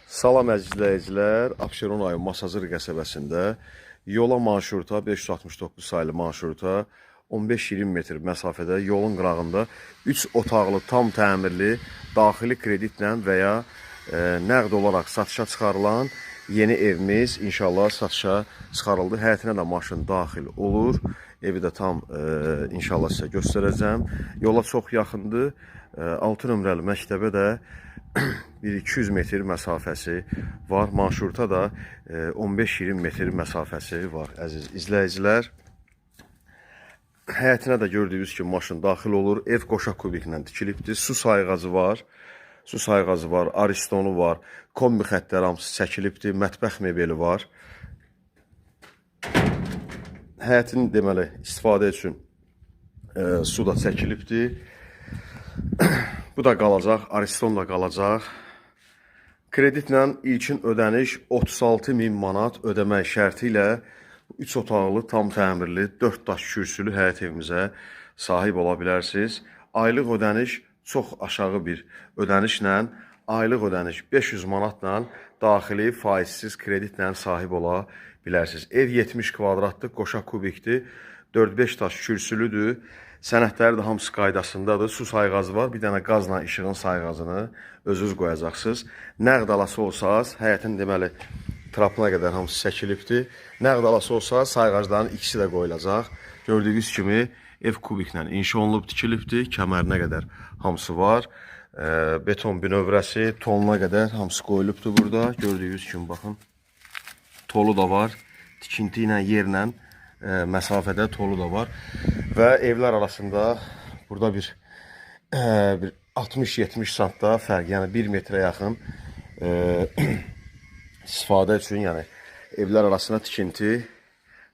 Salam əziz izləyicilər, Abşeron rayonu Masazır qəsəbəsində yola marşruta 569 saylı marşruta 15-20 metr məsafədə yolun qırağında 3 otaqlı tam təmirli daxili kreditlə və ya nəqd olaraq satışa çıxarılan yeni evimiz inşallah satışa çıxarıldı. Həyətinə də maşın daxil olur. Evi də tam inşallah sizə göstərəcəm. Yola çox yaxındır. 6 nömrəli məktəbə də 1-200 metr məsafəsi var. Marşruta da 15-20 metr məsafəsi var əziz izləyicilər. Həyətinə də gördüyünüz kimi maşın daxil olur. Ev qoşa kubiklə tikilibdir. Su sayğacı var. Su sayğacı var, aristonu var. Kombi xəttləri hamısı çəkilibdir. Mətbəx mebeli var. Həyətin deməli istifadə üçün su da çəkilibdir. Bu da qalacaq, ariston da qalacaq. Kreditlə ilkin ödəniş 36.000 manat ödəmək şərti ilə 3 otaqlı, tam təmirli, 4 daş kürsülü həyət evimizə sahib ola bilərsiniz. Aylıq ödəniş çox aşağı bir ödənişlə, aylıq ödəniş 500 manatla daxili faizsiz kreditlə sahib ola bilərsiniz. Ev 70 kvadratdır, qoşa kubikdir, 4-5 daş kürsülüdür. Sənədləri də hamısı qaydasındadır. Su sayğacı var. Bir dənə qazla işığın sayğacını özünüz qoyacaqsınız. Nəqd alası olsanız, həyətin deməli trapına qədər hamısı çəkilibdir. Nəqd alası olsa sayğacların ikisi də qoyulacaq. Gördüyünüz kimi ev kubiklə inşa olunub tikilibdir. Kəmərinə qədər hamısı var. Beton bünövrəsi tonuna qədər hamısı qoyulubdur burada. Gördüyünüz kimi baxın. Tolu da var. Tikinti ilə yerlə məsafədə tolu da var və evlər arasında burada bir 60-70 santda fərq, yəni 1 metrə yaxın istifadə üçün, yəni evlər arasında tikinti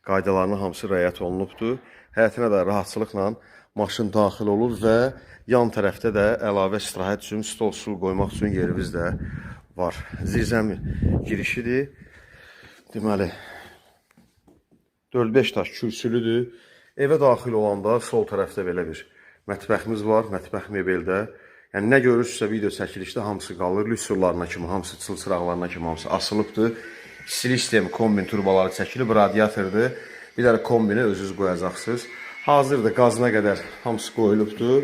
qaydalarının hamısı rəayət olunubdur. Həyətinə də rahatçılıqla maşın daxil olur və yan tərəfdə də əlavə istirahət üçün stol, sul qoymaq üçün yerimiz də var. Zirzəmi girişidir. Deməli 4-5 daş kürsülüdür. Evə daxil olanda sol tərəfdə belə bir mətbəximiz var, mətbəx mebeldə. Yəni nə görürsünüzsə video çəkilişdə hamısı qalır. Lüsurlarına kimi, hamısı çılçıraqlarına kimi hamısı asılıbdır. İstilik sistemi, kombin turbaları çəkilib, radiatordur. Bir dənə kombini özünüz qoyacaqsınız. Hazırdır, qazına qədər hamısı qoyulubdur.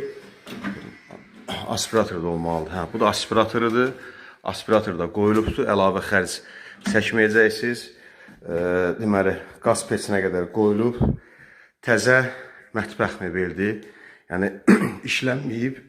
Aspirator da olmalıdır. Hə, bu da aspiratorudur. Aspirator da qoyulubdur. Əlavə xərc çəkməyəcəksiniz. Deməli, qaz peçinə qədər qoyulub, təzə mətbəx mebeldir, yəni işlənməyib,